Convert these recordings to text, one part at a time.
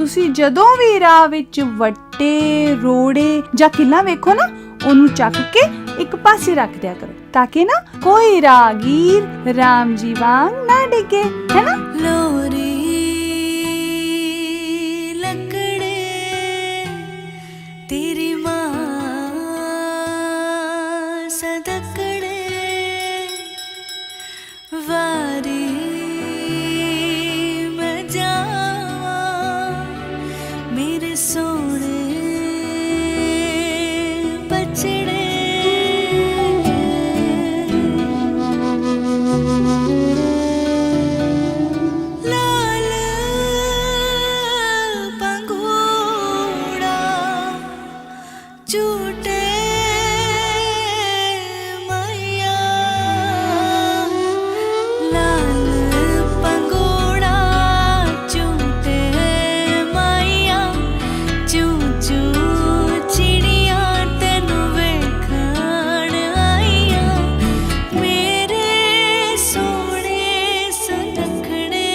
ਤੁਸੀਂ ਜਦੋਂ ਵੀ ਰਾਹ ਵਿੱਚ ਵੱਟੇ, ਰੋੜੇ ਜਾਂ ਕਿੱਲਾਂ ਵੇਖੋ ਨਾ, ਉਹਨੂੰ ਚੱਕ ਕੇ ਇੱਕ ਪਾਸੇ ਰੱਖ ਦਿਆ ਕਰੋ ਤਾਂ ਕਿ ਨਾ ਕੋਈ ਰਾਗੀਰ ਰਾਮ ਜੀ ਵਾਂਗ ਨਾ ਡਿੱਗੇ, ਹੈ ਨਾ। ਲੋਰੀ ਲੱਕੜੇ ਤੇਰੀ ਮਾਂ ਸਦਕੜੇ ਵਾਰੀ ਮੈਂ ਜਾਵਾਂ ਮੇਰੇ ਸੋਹਣੇ ਬਚੜੇ। ਲਾਲ ਪੰਘੂੜਾ ਝੂਟੇ ਮਾਇਆ, ਲਾਲ ਪੰਘੂੜਾ ਝੂਟੇ ਮਾਇਆ, ਚੂ ਚੂ ਚਿੜੀਆਂ ਤੈਨੂੰ ਵੇਖਣ ਆਈਆਂ ਮੇਰੇ ਸੋਹਣੇ ਸਨਖੜੇ।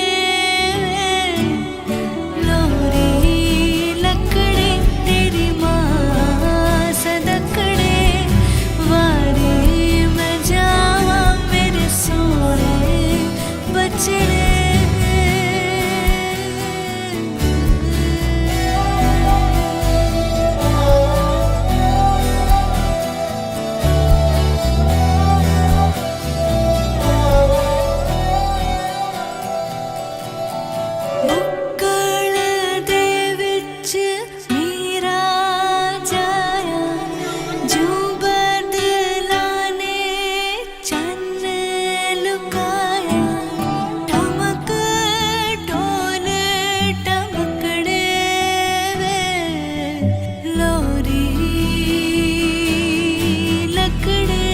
ਲੋਰੀ ਲੱਕੜੇ ਤੇਰੀ ਮਾਂ ਸਦਕੜੇ ਵਾਰੀ ਮੈਂ ਜਾਵਾਂ ਮੇਰੇ ਸੋਹਣੇ ਬਚੜੇ। ਬੁੱਕਲ ਦੇ ਵਿੱਚ ਮੇਰਾ ਜਾਇਆ, ਜੂ ਬਦਲਾਂ ਨੇ ਚੰਨ ਲੁਕਾਇਆ, ਟਮਕ ਢੋਲ ਟਮਕੜੇ ਵੇ ਲੋਰੀ ਲੱਕੜੇ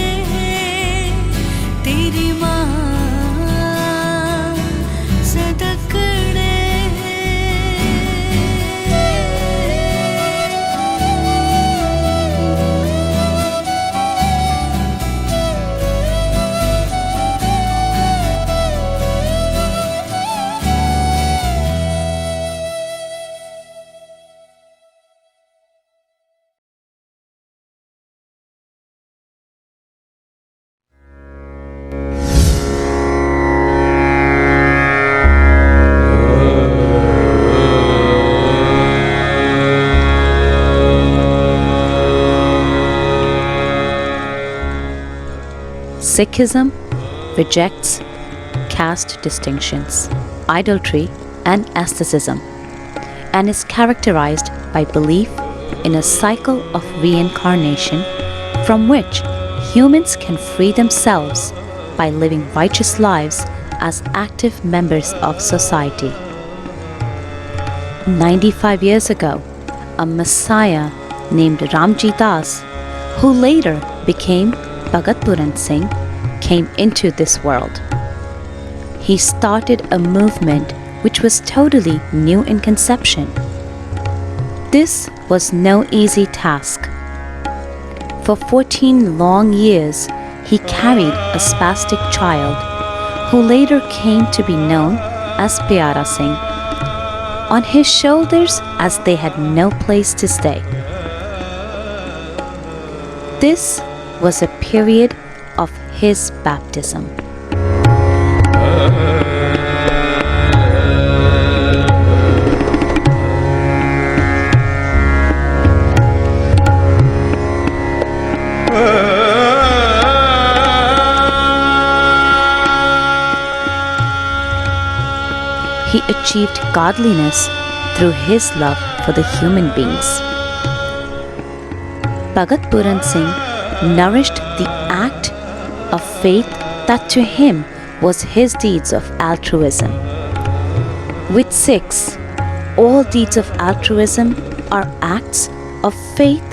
ਤੇਰੀ ਮਾਂ ਸਦਕੜੇ। Sikhism rejects caste distinctions, idolatry, and asceticism, and is characterized by belief in a cycle of reincarnation from which humans can free themselves by living righteous lives as active members of society. 95 years ago, a messiah named Ramji Das, who later became Bhagat Puran Singh, came into this world. He started a movement which was totally new in conception. This was no easy task. For 14 long years, he carried a spastic child who later came to be known as Pyara Singh on his shoulders as they had no place to stay. This was a period of his baptism. He achieved godliness through his love for the human beings. Bhagat Puran Singh nourished the act of faith that to him was his deeds of altruism. With Sikhs, all deeds of altruism are acts of faith,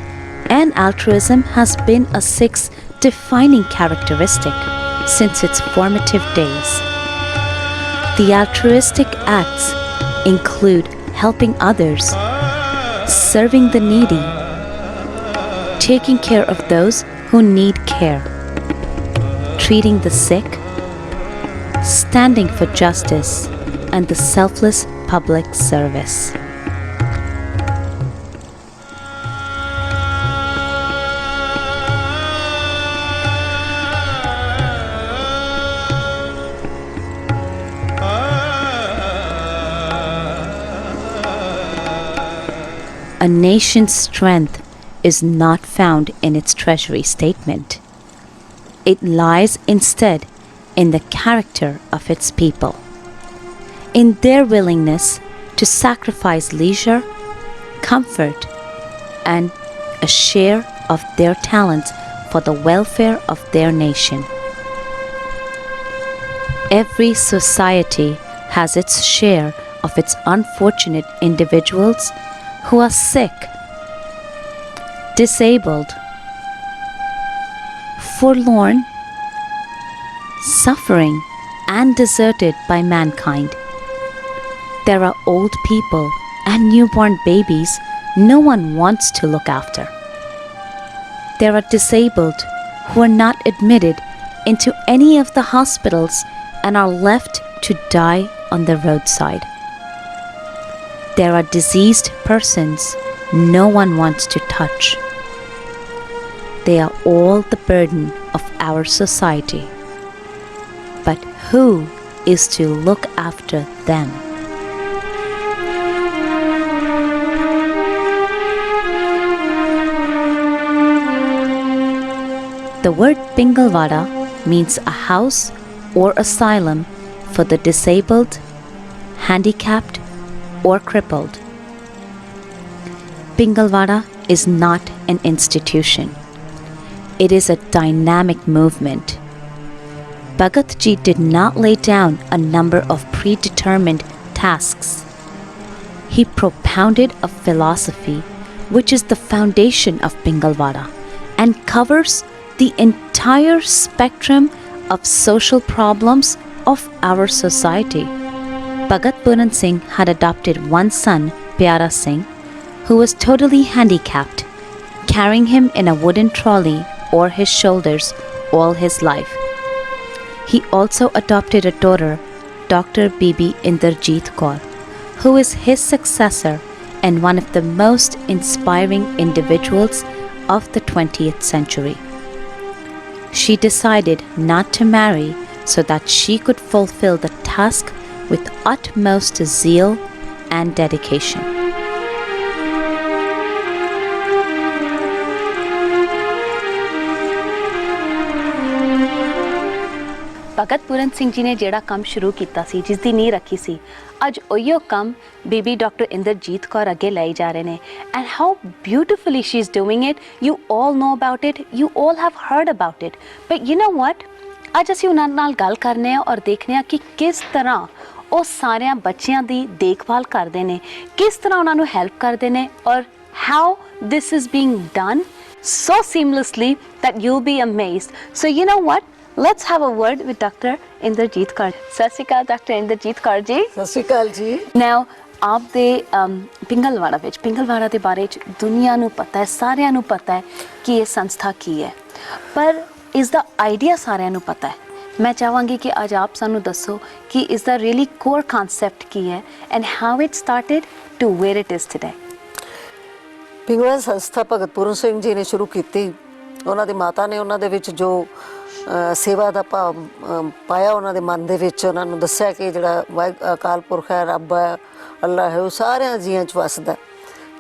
and altruism has been a Sikh's defining characteristic since its formative days. The altruistic acts include helping others, serving the needy, taking care of those who need care, treating the sick, standing for justice, and the selfless public service. A nation's strength is not found in its treasury statement. It lies instead in the character of its people, in their willingness to sacrifice leisure, comfort, and a share of their talents for the welfare of their nation. Every society has its share of its unfortunate individuals who are sick, disabled, forlorn, suffering, and deserted by mankind. There are old people and newborn babies no one wants to look after. There are disabled who are not admitted into any of the hospitals and are left to die on the roadside. There are diseased persons no one wants to touch. They are all the burden of our society. But who is to look after them? The word Pingalvada means a house or asylum for the disabled, handicapped, or crippled. Pingalvada is not an institution. It is a dynamic movement. Bhagat Ji did not lay down a number of predetermined tasks. He propounded a philosophy which is the foundation of Pingalvada and covers the entire spectrum of social problems of our society. Bhagat Puran Singh had adopted one son, Pyara Singh, who was totally handicapped, carrying him in a wooden trolley over his shoulders all his life. He also adopted a daughter, Dr. Bibi Inderjeet Kaur, who is his successor and one of the most inspiring individuals of the 20th century. She decided not to marry so that she could fulfill the task with utmost zeal and dedication. ਭਗਤ ਪੂਰਨ ਸਿੰਘ ਜੀ ਨੇ ਜਿਹੜਾ ਕੰਮ ਸ਼ੁਰੂ ਕੀਤਾ ਸੀ, ਜਿਸ ਦੀ ਨੀਂਹ ਰੱਖੀ ਸੀ, ਅੱਜ ਉਹੀਓ ਕੰਮ ਬੀਬੀ ਡਾਕਟਰ ਇੰਦਰਜੀਤ ਕੌਰ ਅੱਗੇ ਲਈ ਜਾ ਰਹੇ ਨੇ। And how beautifully she is doing it. You all know about it, you all have heard about it, but you know what, ਅੱਜ ਅਸੀਂ ਉਹਨਾਂ ਨਾਲ ਗੱਲ ਕਰਨੇ ਆ ਔਰ ਦੇਖਦੇ ਹਾਂ ਕਿ ਕਿਸ ਤਰ੍ਹਾਂ ਉਹ ਸਾਰਿਆਂ ਬੱਚਿਆਂ ਦੀ ਦੇਖਭਾਲ ਕਰਦੇ ਨੇ, ਕਿਸ ਤਰ੍ਹਾਂ ਉਹਨਾਂ ਨੂੰ ਹੈਲਪ ਕਰਦੇ ਨੇ, ਔਰ how this is being done so seamlessly that you'll be amazed. So you know what? Let's have a word with Dr. Inderjeet Kaur. Sat Sri Akal, Dr. Inderjeet Kaur ji. Sat Sri Akal ji. Now, ਆਪ ਦੇ ਪਿੰਗਲਵਾੜਾ ਵਿੱਚ, ਪਿੰਗਲਵਾੜਾ ਦੇ ਬਾਰੇ 'ਚ ਦੁਨੀਆ ਨੂੰ ਪਤਾ ਹੈ, ਸਾਰਿਆਂ ਨੂੰ ਪਤਾ ਹੈ ਕਿ ਇਹ ਸੰਸਥਾ ਕੀ ਹੈ, ਪਰ ਇਸ ਦਾ ਆਈਡੀਆ ਸਾਰਿਆਂ ਨੂੰ ਪਤਾ ਹੈ। ਮੈਂ ਚਾਹਾਂਗੀ ਕਿ ਅੱਜ ਆਪ ਸਾਨੂੰ ਦੱਸੋ ਕਿ ਇਸ ਦਾ ਰੀਅਲੀ ਕੋਰ ਕਨਸੈਪਟ ਕੀ ਹੈ and how it started to where it is today. Pingalwara ਸੰਸਥਾ ਭਗਤ ਪੂਰਨ ਸਿੰਘ ਜੀ ਨੇ ਸ਼ੁਰੂ ਕੀਤੀ। ਉਹਨਾਂ ਦੀ ਮਾਤਾ ਨੇ ਉਹਨਾਂ ਦੇ ਵਿੱਚ ਜੋ ਸੇਵਾ ਦਾ ਭਾਵ ਪਾਇਆ ਉਹਨਾਂ ਦੇ ਮਨ ਦੇ ਵਿੱਚ, ਉਹਨਾਂ ਨੂੰ ਦੱਸਿਆ ਕਿ ਜਿਹੜਾ ਅਕਾਲ ਪੁਰਖ ਹੈ, ਰੱਬ ਹੈ, ਅੱਲਾ ਹੈ, ਉਹ ਸਾਰਿਆਂ ਜੀਆਂ 'ਚ ਵਸਦਾ,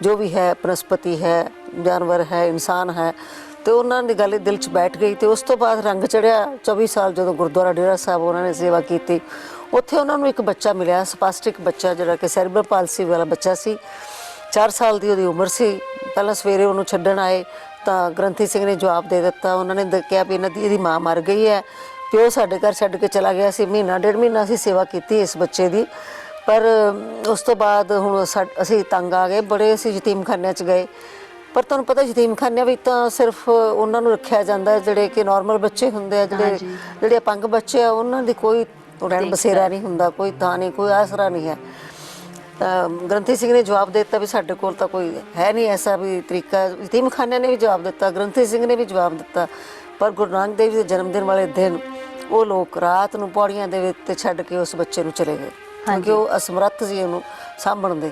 ਜੋ ਵੀ ਹੈ, ਬਨਸਪਤੀ ਹੈ, ਜਾਨਵਰ ਹੈ, ਇਨਸਾਨ ਹੈ। ਅਤੇ ਉਹਨਾਂ ਦੀ ਗੱਲ ਦਿਲ 'ਚ ਬੈਠ ਗਈ। ਅਤੇ ਉਸ ਤੋਂ ਬਾਅਦ ਰੰਗ ਚੜ੍ਹਿਆ 24 ਸਾਲ ਜਦੋਂ ਗੁਰਦੁਆਰਾ ਡੇਰਾ ਸਾਹਿਬ ਉਹਨਾਂ ਨੇ ਸੇਵਾ ਕੀਤੀ। ਉੱਥੇ ਉਹਨਾਂ ਨੂੰ ਇੱਕ ਬੱਚਾ ਮਿਲਿਆ, ਸਪਾਸਟਿਕ ਬੱਚਾ, ਜਿਹੜਾ ਕਿ ਸੈਰੀਬਰਲ ਪਾਲਸੀ ਵਾਲਾ ਬੱਚਾ ਸੀ। 4 ਸਾਲ ਦੀ ਉਹਦੀ ਉਮਰ ਸੀ। ਪਹਿਲਾਂ ਸਵੇਰੇ ਉਹਨੂੰ ਛੱਡਣ ਆਏ ਤਾਂ ਗ੍ਰੰਥੀ ਸਿੰਘ ਨੇ ਜਵਾਬ ਦੇ ਦਿੱਤਾ। ਉਹਨਾਂ ਨੇ ਕਿਹਾ ਵੀ ਇਹਦੀ ਮਾਂ ਮਰ ਗਈ ਹੈ, ਪਿਓ ਸਾਡੇ ਘਰ ਛੱਡ ਕੇ ਚਲਾ ਗਿਆ ਸੀ। ਮਹੀਨਾ 1.5 ਮਹੀਨਾ ਅਸੀਂ ਸੇਵਾ ਕੀਤੀ ਇਸ ਬੱਚੇ ਦੀ, ਪਰ ਉਸ ਤੋਂ ਬਾਅਦ ਹੁਣ ਅਸੀਂ ਤੰਗ ਆ ਗਏ ਬੜੇ। ਅਸੀਂ ਯਤੀਮਖਾਨਿਆਂ 'ਚ ਗਏ, ਪਰ ਤੁਹਾਨੂੰ ਪਤਾ ਯਤੀਮਖਾਨਿਆਂ ਵਿੱਚ ਤਾਂ ਸਿਰਫ ਉਹਨਾਂ ਨੂੰ ਰੱਖਿਆ ਜਾਂਦਾ ਜਿਹੜੇ ਕਿ ਨੋਰਮਲ ਬੱਚੇ ਹੁੰਦੇ ਆ, ਜਿਹੜੇ ਅਪੰਗ ਬੱਚੇ ਆ, ਉਹਨਾਂ ਦੀ ਕੋਈ ਰਹਿਣ ਬਸੇਰਾ ਨਹੀਂ ਹੁੰਦਾ, ਕੋਈ ਥਾਂ ਨਹੀਂ, ਕੋਈ ਆਸਰਾ ਨਹੀਂ ਹੈ। ਗ੍ਰੰਥੀ ਸਿੰਘ ਨੇ ਜਵਾਬ ਦੇ ਦਿੱਤਾ ਵੀ ਸਾਡੇ ਕੋਲ ਤਾਂ ਕੋਈ ਹੈ ਨਹੀਂ ਐਸਾ ਵੀ ਤਰੀਕਾ। ਯਤੀਮਖਾਨਿਆਂ ਨੇ ਵੀ ਜਵਾਬ ਦਿੱਤਾ, ਗ੍ਰੰਥੀ ਸਿੰਘ ਨੇ ਵੀ ਜਵਾਬ ਦਿੱਤਾ। ਪਰ ਗੁਰੂ ਨਾਨਕ ਦੇਵ ਜੀ ਦੇ ਜਨਮ ਦਿਨ ਵਾਲੇ ਦਿਨ ਉਹ ਲੋਕ ਰਾਤ ਨੂੰ ਪੌੜੀਆਂ ਦੇ ਵਿੱਚ ਛੱਡ ਕੇ ਉਸ ਬੱਚੇ ਨੂੰ ਚਲੇ ਗਏ, ਕਿਉਂਕਿ ਉਹ ਅਸਮਰੱਥ ਸੀ ਉਹਨੂੰ ਸਾਂਭਣ ਦੇ।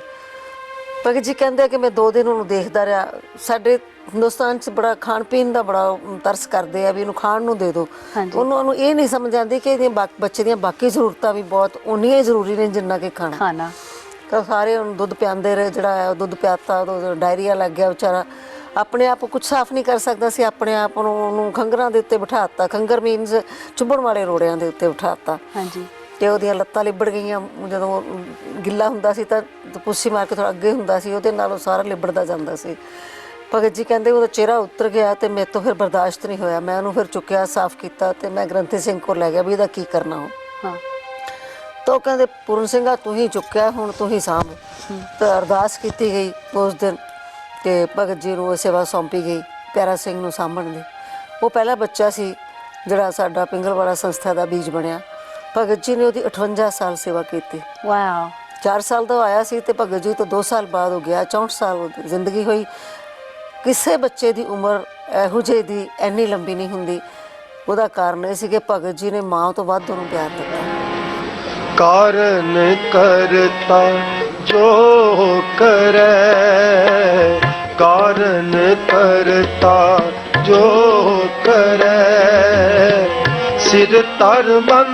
ਭਗਤ ਜੀ ਕਹਿੰਦੇ ਕਿ ਮੈਂ 2 ਦਿਨ ਉਹਨੂੰ ਦੇਖਦਾ ਰਿਹਾ। ਸਾਡੇ ਹਿੰਦੁਸਤਾਨ 'ਚ ਬੜਾ ਖਾਣ ਪੀਣ ਦਾ ਬੜਾ ਤਰਸ ਕਰਦੇ ਆ ਵੀ ਇਹਨੂੰ ਖਾਣ ਨੂੰ ਦੇ ਦਿਓ। ਉਹਨੂੰ ਇਹ ਨਹੀਂ ਸਮਝ ਆਉਂਦੀ ਕਿ ਇਹਦੀਆਂ ਬੱਚੇ ਦੀਆਂ ਬਾਕੀ ਜ਼ਰੂਰਤਾਂ ਵੀ ਬਹੁਤ ਉਨੀਆਂ ਹੀ ਜ਼ਰੂਰੀ ਨੇ ਜਿੰਨਾ ਕਿ ਖਾਣਾ। ਤਾਂ ਸਾਰੇ ਉਹਨੂੰ ਦੁੱਧ ਪਿਆਉਂਦੇ ਰਹੇ, ਜਿਹੜਾ ਹੈ ਉਹ ਦੁੱਧ ਪਿਆਤਾ, ਉਦੋਂ ਡਾਇਰੀਆ ਲੱਗ ਗਿਆ ਵਿਚਾਰਾ, ਆਪਣੇ ਆਪ ਕੁਝ ਸਾਫ਼ ਨਹੀਂ ਕਰ ਸਕਦਾ ਸੀ, ਆਪਣੇ ਆਪ ਨੂੰ ਉਹਨੂੰ ਖੰਗਰਾਂ ਦੇ ਉੱਤੇ ਬਿਠਾਤਾ, ਖੰਗਰ ਮੀਨਸ ਚੁੰਬਣ ਵਾਲੇ ਰੋੜਿਆਂ ਦੇ ਉੱਤੇ ਬਿਠਾਤਾ ਹਾਂਜੀ। ਤੇ ਉਹਦੀਆਂ ਲੱਤਾਂ ਲਿਬੜ ਗਈਆਂ, ਜਦੋਂ ਗਿੱਲਾ ਹੁੰਦਾ ਸੀ ਤਾਂ ਪੁੱਸੀ ਮਾਰ ਕੇ ਥੋੜਾ ਅੱਗੇ ਹੁੰਦਾ ਸੀ, ਉਹਦੇ ਨਾਲ ਉਹ ਸਾਰਾ ਲਿਬੜਦਾ ਜਾਂਦਾ ਸੀ। ਭਗਤ ਜੀ ਕਹਿੰਦੇ ਉਹਦਾ ਚਿਹਰਾ ਉਤਰ ਗਿਆ ਤੇ ਮੇਰੇ ਤੋਂ ਫਿਰ ਬਰਦਾਸ਼ਤ ਨਹੀਂ ਹੋਇਆ, ਮੈਂ ਉਹਨੂੰ ਫਿਰ ਚੁੱਕਿਆ, ਸਾਫ਼ ਕੀਤਾ ਤੇ ਮੈਂ ਗ੍ਰੰਥੀ ਸਿੰਘ ਕੋਲ ਲੈ ਗਿਆ ਵੀ ਇਹਦਾ ਕੀ ਕਰਨਾ ਹੋ। ਹਾਂ। ਤਾਂ ਉਹ ਕਹਿੰਦੇ ਪੂਰਨ ਸਿੰਘਾ ਤੂੰ ਹੀ ਚੁੱਕਿਆ, ਹੁਣ ਤੂੰ ਹੀ ਸਾਂਭ। ਤਾਂ ਅਰਦਾਸ ਕੀਤੀ ਗਈ ਉਸ ਦਿਨ ਤੇ ਭਗਤ ਜੀ ਨੂੰ ਇਹ ਸੇਵਾ ਸੌਂਪੀ ਗਈ ਪਿਆਰਾ ਸਿੰਘ ਨੂੰ ਸਾਂਭਣ ਦੀ। ਉਹ ਪਹਿਲਾ ਬੱਚਾ ਸੀ ਜਿਹੜਾ ਸਾਡਾ ਪਿੰਗਲਵਾੜਾ ਸੰਸਥਾ ਦਾ ਬੀਜ ਬਣਿਆ। ਭਗਤ ਜੀ ਨੇ ਉਹਦੀ 58 ਸਾਲ ਸੇਵਾ ਕੀਤੀ। ਵਾਓ। 4 ਸਾਲ ਦਾ ਆਇਆ ਸੀ ਤੇ ਭਗਤ ਜੀ ਤੋਂ 2 ਸਾਲ ਬਾਅਦ ਹੋ ਗਿਆ, 64 ਸਾਲ ਉਹਦੀ ਜ਼ਿੰਦਗੀ ਹੋਈ। ਕਿਸੇ ਬੱਚੇ ਦੀ ਉਮਰ ਇਹੋ ਜਿਹੀ ਦੀ ਇੰਨੀ ਲੰਬੀ ਨਹੀਂ ਹੁੰਦੀ। ਉਹਦਾ ਕਾਰਨ ਇਹ ਸੀ ਕਿ ਭਗਤ ਜੀ ਨੇ ਮਾਂ ਤੋਂ ਵੱਧ ਉਹਨੂੰ ਪਿਆਰ ਦਿੱਤਾ। ਕਾਰਨ ਕਰਤਾ ਜੋ ਕਰੈ, ਕਾਰਨ ਕਰਤਾ ਜੋ ਕਰੈ, ਸਿਰ ਤਰ ਮਨ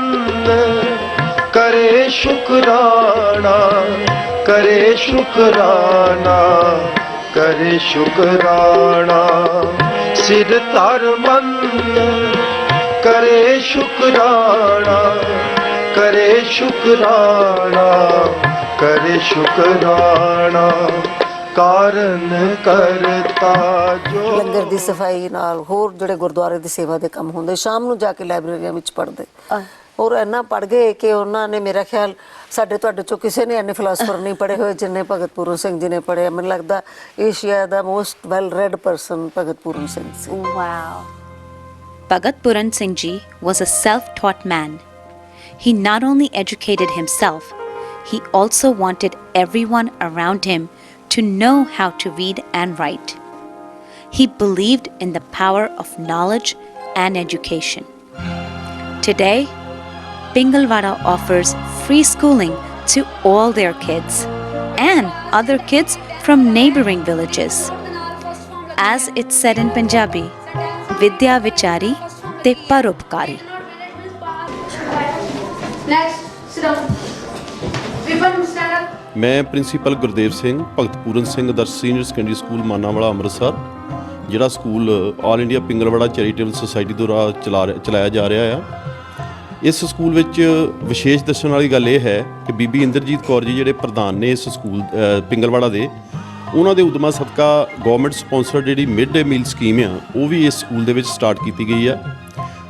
ਕਰੇ ਸ਼ੁਕਰਾਨਾ, ਕਰੇ ਸ਼ੁਕਰਾਨਾ, ਕਰੇ ਸ਼ੁਕਰਾਨਾ, ਸਿਰ ਤਰ ਮਨ ਕਰੇ ਸ਼ੁਕਰਾਨਾ, ਕਰੇ ਸ਼ੁਕਰਾਨਾ, ਕਰੇ ਸ਼ੁਕਰਾਨਾ, ਕਾਰਨ ਕਰਤਾ ਜੋ। ਲੰਗਰ ਦੀ ਸਫਾਈ ਨਾਲ ਹੋਰ ਜਿਹੜੇ ਗੁਰਦੁਆਰੇ ਦੀ ਸੇਵਾ ਦੇ ਕੰਮ ਹੁੰਦੇ, ਸ਼ਾਮ ਨੂੰ ਜਾ ਕੇ ਲਾਇਬ੍ਰੇਰੀਆਂ ਵਿੱਚ ਪੜ੍ਹਦੇ, ਔਰ ਇੰਨਾ ਪੜ੍ਹ ਗਏ ਕਿ ਉਹਨਾਂ ਨੇ, ਮੇਰਾ ਖਿਆਲ ਸਾਡੇ ਤੁਹਾਡੇ ਚੋਂ ਕਿਸੇ ਨੇ ਇੰਨੇ ਫਿਲਾਸਫਰ ਨਹੀਂ ਪੜ੍ਹੇ ਹੋਏ ਜਿੰਨੇ ਭਗਤ ਪੂਰਨ ਸਿੰਘ ਜੀ ਨੇ ਪੜ੍ਹੇ। ਮੈਨੂੰ ਲੱਗਦਾ Asia the most well red person Bhagat Puran Singh C. Wow. Bhagat Puran Singh Ji was a self-taught man. He not only educated himself, he also wanted everyone around him to know how to read and write. He believed in the power of knowledge and education. Today, Pingalwada offers free schooling to all their kids and other kids from neighboring villages. As it's said in Punjabi, Vidya Vichari te Parupkari. Next, sit down. Vipin, stand up. ਮੈਂ principal Gurdev Singh Bhagat Puran Singh Adarsh senior secondary school Manawala Amritsar, ਜਿਹੜਾ school all India Pingalwara charitable society ਦੁਆਰਾ ਚਲਾਇਆ ਜਾ ਰਿਹਾ ਆ। ਇਸ school ਵਿੱਚ ਵਿਸ਼ੇਸ਼ ਦੱਸਣ ਵਾਲੀ ਗੱਲ ਇਹ ਹੈ ਕਿ ਬੀਬੀ ਇੰਦਰਜੀਤ ਕੌਰ ਜੀ ਜਿਹੜੇ ਪ੍ਰਧਾਨ ਨੇ ਇਸ ਸਕੂਲ ਪਿੰਗਲਵਾੜਾ ਦੇ, ਉਹਨਾਂ ਦੇ ਉਦਮਾਂ ਸਦਕਾ ਗਵਰਨਮੈਂਟ ਸਪਾਂਸਰਡ ਜਿਹੜੀ ਮਿਡ ਡੇ ਮੀਲ ਸਕੀਮ ਆ ਉਹ ਵੀ ਇਸ ਸਕੂਲ ਦੇ ਵਿੱਚ ਸਟਾਰਟ ਕੀਤੀ ਗਈ ਆ।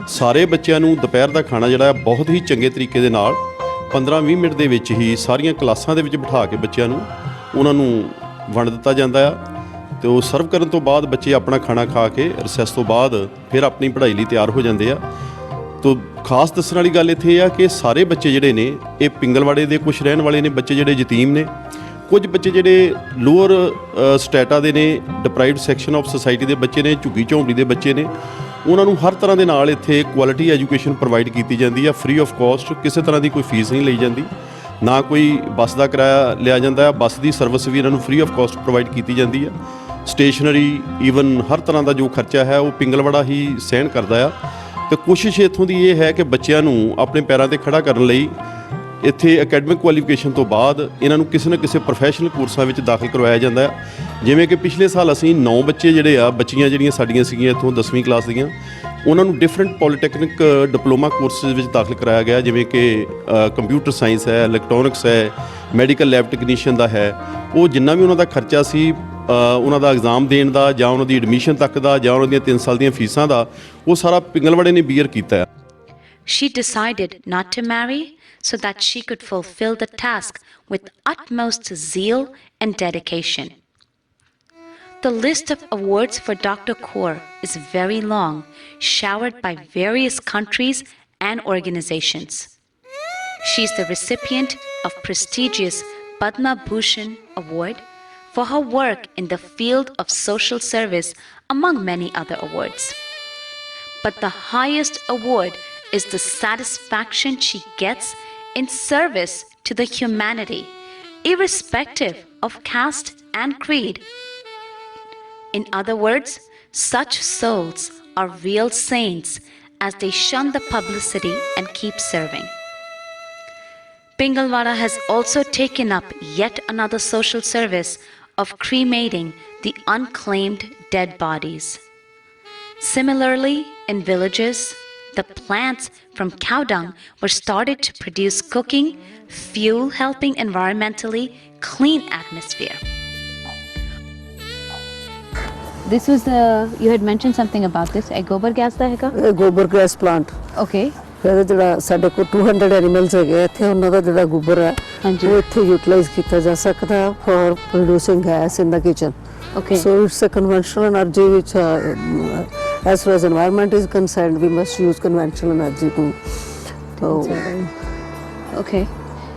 ਸਾਰੇ ਬੱਚਿਆਂ ਨੂੰ ਦੁਪਹਿਰ ਦਾ ਖਾਣਾ ਜਿਹੜਾ ਬਹੁਤ ਹੀ ਚੰਗੇ ਤਰੀਕੇ ਦੇ ਨਾਲ 15-20 ਮਿੰਟ ਦੇ ਵਿੱਚ ਹੀ ਸਾਰੀਆਂ ਕਲਾਸਾਂ ਦੇ ਵਿੱਚ ਬਿਠਾ ਕੇ ਬੱਚਿਆਂ ਨੂੰ ਉਹਨਾਂ ਨੂੰ ਵੰਡ ਦਿੱਤਾ ਜਾਂਦਾ ਆ। ਤੇ ਉਹ ਸਰਵ ਕਰਨ ਤੋਂ ਬਾਅਦ ਬੱਚੇ ਆਪਣਾ ਖਾਣਾ ਖਾ ਕੇ ਰਿਸੈਸ ਤੋਂ ਬਾਅਦ ਫਿਰ ਆਪਣੀ ਪੜ੍ਹਾਈ ਲਈ ਤਿਆਰ ਹੋ ਜਾਂਦੇ ਆ। ਤੋ ਖਾਸ ਦੱਸਣ ਵਾਲੀ ਗੱਲ ਇੱਥੇ ਆ ਕਿ ਸਾਰੇ ਬੱਚੇ ਜਿਹੜੇ ਨੇ ਇਹ ਪਿੰਗਲਵਾੜੇ ਦੇ ਕੁਝ ਰਹਿਣ ਵਾਲੇ ਨੇ ਬੱਚੇ ਜਿਹੜੇ ਯਤੀਮ ਨੇ, ਕੁਝ ਬੱਚੇ ਜਿਹੜੇ ਲੋਅਰ ਸਟੇਟਾ ਦੇ ਨੇ, ਡਿਪਰਾਈਵਡ ਸੈਕਸ਼ਨ ਆਫ ਸੁਸਾਇਟੀ ਦੇ ਬੱਚੇ ਨੇ, ਝੁੱਗੀ ਝੌਂਪੜੀ ਦੇ ਬੱਚੇ ਨੇ। ਉਹਨਾਂ ਨੂੰ ਹਰ ਤਰ੍ਹਾਂ ਦੇ ਨਾਲ ਇੱਥੇ ਕੁਆਲਿਟੀ ਐਜੂਕੇਸ਼ਨ ਪ੍ਰੋਵਾਈਡ ਕੀਤੀ ਜਾਂਦੀ ਆ, ਫ੍ਰੀ ਆਫ ਕਾਸਟ, ਕਿਸੇ ਤਰ੍ਹਾਂ ਦੀ ਕੋਈ ਫੀਸ ਨਹੀਂ ਲਈ ਜਾਂਦੀ, ਨਾ ਕੋਈ ਬੱਸ ਦਾ ਕਿਰਾਇਆ ਲਿਆ ਜਾਂਦਾ। ਬੱਸ ਦੀ ਸਰਵਿਸ ਵੀ ਇਹਨਾਂ ਨੂੰ ਫ੍ਰੀ ਆਫ ਕਾਸਟ ਪ੍ਰੋਵਾਈਡ ਕੀਤੀ ਜਾਂਦੀ ਆ। ਸਟੇਸ਼ਨਰੀ ਈਵਨ ਹਰ ਤਰ੍ਹਾਂ ਦਾ ਜੋ ਖਰਚਾ ਹੈ ਉਹ ਪਿੰਗਲਵਾੜਾ ਹੀ ਸਹਿਣ ਕਰਦਾ ਆ। ਤੇ ਕੋਸ਼ਿਸ਼ ਇੱਥੋਂ ਦੀ ਇਹ ਹੈ ਕਿ ਬੱਚਿਆਂ ਨੂੰ ਆਪਣੇ ਪੈਰਾਂ 'ਤੇ ਖੜਾ ਕਰਨ ਲਈ ਇੱਥੇ ਅਕੈਡਮਿਕ ਕੁਆਲੀਫਿਕੇਸ਼ਨ ਤੋਂ ਬਾਅਦ ਇਹਨਾਂ ਨੂੰ ਕਿਸੇ ਨਾ ਕਿਸੇ ਪ੍ਰੋਫੈਸ਼ਨਲ ਕੋਰਸਾਂ ਵਿੱਚ ਦਾਖਲ ਕਰਵਾਇਆ ਜਾਂਦਾ ਹੈ। ਜਿਵੇਂ ਕਿ ਪਿਛਲੇ ਸਾਲ ਅਸੀਂ 9 ਬੱਚੇ ਜਿਹੜੇ ਆ, ਬੱਚੀਆਂ ਜਿਹੜੀਆਂ ਸਾਡੀਆਂ ਸੀਗੀਆਂ ਇੱਥੋਂ 10ਵੀਂ ਕਲਾਸ ਦੀਆਂ, ਉਹਨਾਂ ਨੂੰ ਡਿਫਰੈਂਟ ਪੋਲੀਟੈਕਨਿਕ ਡਿਪਲੋਮਾ ਕੋਰਸਿਸ ਵਿੱਚ ਦਾਖਲ ਕਰਾਇਆ ਗਿਆ, ਜਿਵੇਂ ਕਿ ਕੰਪਿਊਟਰ ਸਾਇੰਸ ਹੈ, ਇਲੈਕਟ੍ਰੋਨਿਕਸ ਹੈ, ਮੈਡੀਕਲ ਲੈਬ ਟੈਕਨੀਸ਼ੀਅਨ ਦਾ ਹੈ। ਉਹ ਜਿੰਨਾ ਵੀ ਉਹਨਾਂ ਦਾ ਖਰਚਾ ਸੀ ਉਹਨਾਂ ਦਾ ਐਗਜ਼ਾਮ ਦੇਣ ਦਾ ਜਾਂ ਉਹਨਾਂ ਦੀ ਐਡਮਿਸ਼ਨ ਤੱਕ ਦਾ ਜਾਂ ਉਹਨਾਂ ਦੀਆਂ 3 ਸਾਲ ਦੀਆਂ ਫੀਸਾਂ ਦਾ, ਉਹ ਸਾਰਾ ਪਿੰਗਲਵਾੜੇ ਨੇ ਬੀਅਰ ਕੀਤਾ ਹੈ। She decided not to marry so that she could fulfill the task with utmost zeal and dedication. The list of awards for Dr. Kaur is very long, showered by various countries and organizations. She is the recipient of prestigious Padma Bhushan Award for her work in the field of social service, among many other awards. But the highest award is the satisfaction she gets in service to the humanity, irrespective of caste and creed. In other words, such souls are real saints as they shun the publicity and keep serving. Pingalwada has also taken up yet another social service of cremating the unclaimed dead bodies. Similarly, in villages, the plants from cow dung were started to produce cooking, fuel helping environmentally clean atmosphere. This was you had mentioned something about this. Gobar gas da hai ਇਹ ਗੋਬਰ gas plant Okay. ਫਿਰ ਜਿਹੜਾ ਸਾਡੇ ਕੋਲ 200 animals ਹੈਗੇ ਇੱਥੇ ਉਹਨਾਂ ਦਾ ਜਿਹੜਾ ਗੋਬਰ ਹੈ ਹਾਂਜੀ। ਉਹ ਇੱਥੇ ਯੂਟਿਲਾਈਜ਼ ਕੀਤਾ ਜਾ ਸਕਦਾ for producing gas in the kitchen Okay. so it's a conventional energy which as far as environment is concerned we must use conventional energy to so Okay.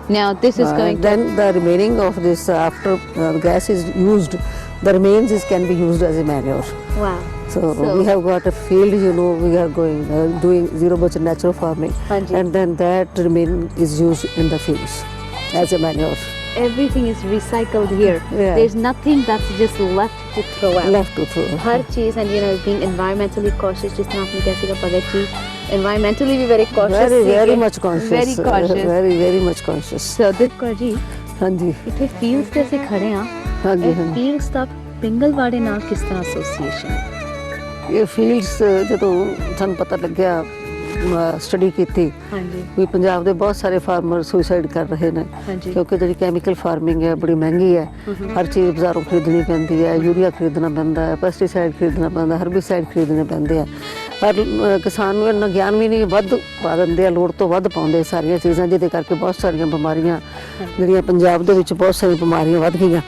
Now this is going then the remaining of this after gas is used the remains can be used as a manure. Wow. So we have got a field, you know, we are going doing zero budget natural farming, Hanji. and then that remain is used in the fields as a manure. Everything is recycled here. Yeah. There's nothing that's just left to throw out. Left to throw. हर चीज and you know being environmentally cautious जिस तरह आपने कैसे कहा Bhagat ji environmentally भी very cautious Very much conscious. very cautious Very much conscious. so this Kaur ji ਹਾਂਜੀ इतने fields ਤੇ ਅਸੀਂ ਖੜੇ ਹਾਂ ਹਾਂਜੀ ਇਹ fields ਦਾ ਪਿੰਗਲਵਾੜੇ ਨਾਲ ਕਿਸ ਤਰ੍ਹਾਂ association ਹੈ ਇਹ ਫੀਲਡਸ ਜਦੋਂ ਸਾਨੂੰ ਪਤਾ ਲੱਗਿਆ ਸਟੱਡੀ ਕੀਤੀ ਹਾਂਜੀ ਵੀ ਪੰਜਾਬ ਦੇ ਬਹੁਤ ਸਾਰੇ ਫਾਰਮਰ ਸੁਸਾਈਡ ਕਰ ਰਹੇ ਨੇ ਹਾਂਜੀ ਕਿਉਂਕਿ ਜਿਹੜੀ ਕੈਮੀਕਲ ਫਾਰਮਿੰਗ ਹੈ ਬੜੀ ਮਹਿੰਗੀ ਹੈ ਹਰ ਚੀਜ਼ ਬਾਜ਼ਾਰੋਂ ਖਰੀਦਣੀ ਪੈਂਦੀ ਹੈ ਯੂਰੀਆ ਖਰੀਦਣਾ ਪੈਂਦਾ ਹੈ ਪੈਸਟੀਸਾਈਡ ਖਰੀਦਣਾ ਪੈਂਦਾ ਹਰਬੀਸਾਈਡ ਖਰੀਦਣੇ ਪੈਂਦੇ ਆ ਪਰ ਕਿਸਾਨ ਨੂੰ ਇੰਨਾ ਗਿਆਨ ਵੀ ਨਹੀਂ ਵੱਧ ਪਾ ਦਿੰਦੇ ਆ ਲੋੜ ਤੋਂ ਵੱਧ ਪਾਉਂਦੇ ਸਾਰੀਆਂ ਚੀਜ਼ਾਂ ਜਿਹਦੇ ਕਰਕੇ ਬਹੁਤ ਸਾਰੀਆਂ ਬਿਮਾਰੀਆਂ ਜਿਹੜੀਆਂ ਪੰਜਾਬ ਦੇ ਵਿੱਚ ਬਹੁਤ ਸਾਰੀਆਂ ਬਿਮਾਰੀਆਂ ਵੱਧ ਗਈਆਂ